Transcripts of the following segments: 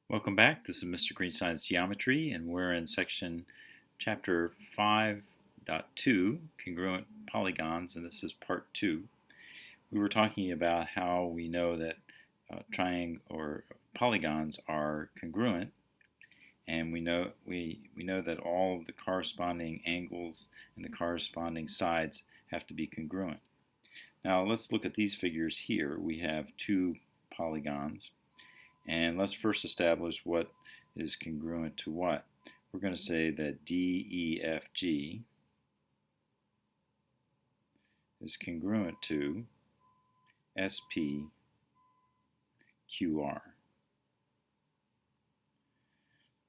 Welcome back. This is Mr. Greenstein's Geometry, and we're in section chapter 5.2, Congruent Polygons, and this is part 2. We were talking about how we know that triangle or polygons are congruent, and we know that all of the corresponding angles and the corresponding sides have to be congruent. Now let's look at these figures here. We have two polygons. And let's first establish what is congruent to what. We're going to say that DEFG is congruent to SPQR.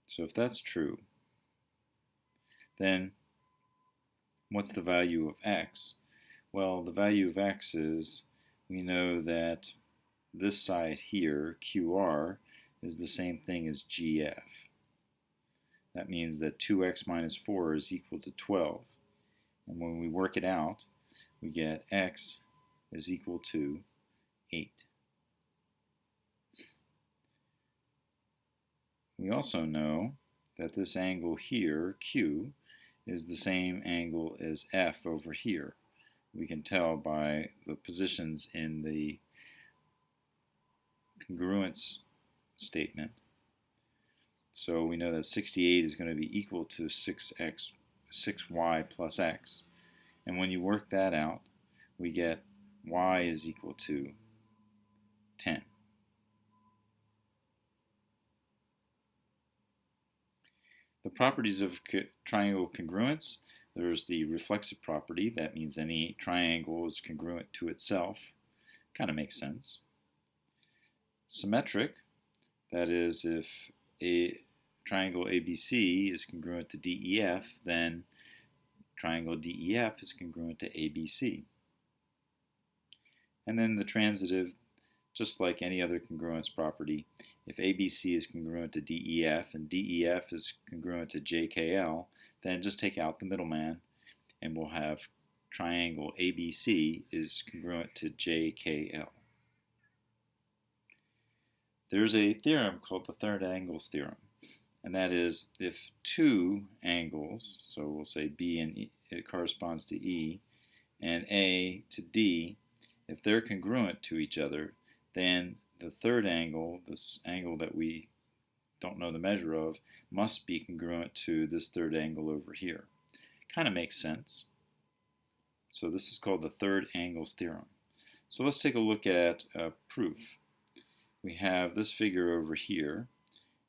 So if that's true, then what's the value of x? Well, the value of x is, we know that this side here, QR, is the same thing as GF. That means that 2x minus 4 is equal to 12. And when we work it out, we get x is equal to 8. We also know that this angle here, Q, is the same angle as F over here. We can tell by the positions in the congruence statement. So we know that 68 is going to be equal to 6y plus x. And when you work that out, we get y is equal to 10. The properties of triangle congruence: there's the reflexive property. That means any triangle is congruent to itself. Kind of makes sense. Symmetric, that is, if a triangle ABC is congruent to DEF, then triangle DEF is congruent to ABC. And then the transitive, just like any other congruence property, if ABC is congruent to DEF and DEF is congruent to JKL, then just take out the middleman and we'll have triangle ABC is congruent to JKL. There's a theorem called the third angles theorem, and that is if two angles, so we'll say B and E, it corresponds to E, and A to D, if they're congruent to each other, then the third angle, this angle that we don't know the measure of, must be congruent to this third angle over here. Kind of makes sense. So this is called the third angles theorem. So let's take a look at proof. We have this figure over here,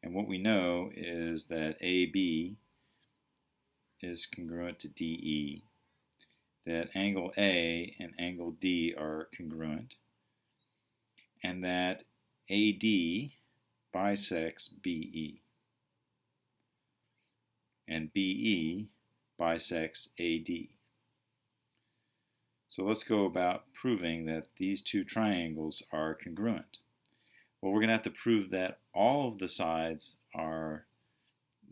and what we know is that AB is congruent to DE, that angle A and angle D are congruent, and that AD bisects BE, and BE bisects AD. So let's go about proving that these two triangles are congruent. Well, we're going to have to prove that all of the sides are,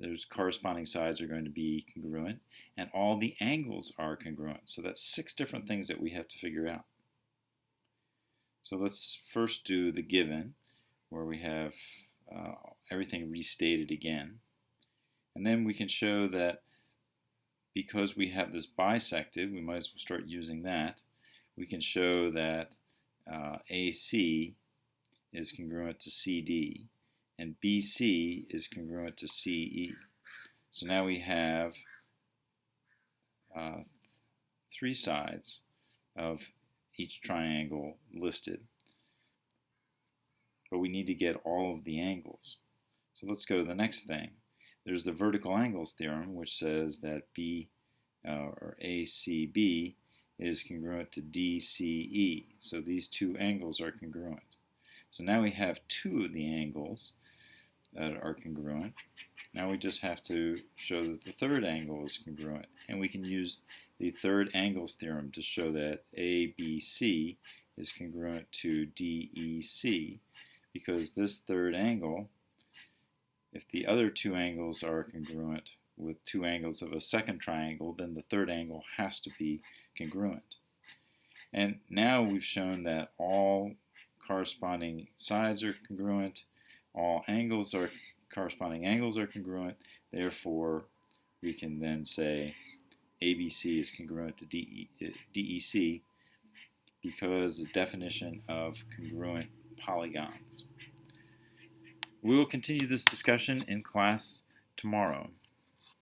those corresponding sides are going to be congruent, and all the angles are congruent. So that's 6 different things that we have to figure out. So let's first do the given, where we have everything restated again. And then we can show that because we have this bisected, we might as well start using that. We can show that AC is congruent to CD, and BC is congruent to CE. So now we have 3 sides of each triangle listed, but we need to get all of the angles. So let's go to the next thing. There's the vertical angles theorem, which says that ACB is congruent to DCE. So these two angles are congruent. So now we have 2 of the angles that are congruent. Now we just have to show that the third angle is congruent. And we can use the third angles theorem to show that ABC is congruent to DEC, because this third angle, if the other 2 angles are congruent with 2 angles of a second triangle, then the third angle has to be congruent. And now we've shown that all corresponding sides are congruent, all corresponding angles are congruent. Therefore, we can then say ABC is congruent to DEC because the definition of congruent polygons. We will continue this discussion in class tomorrow.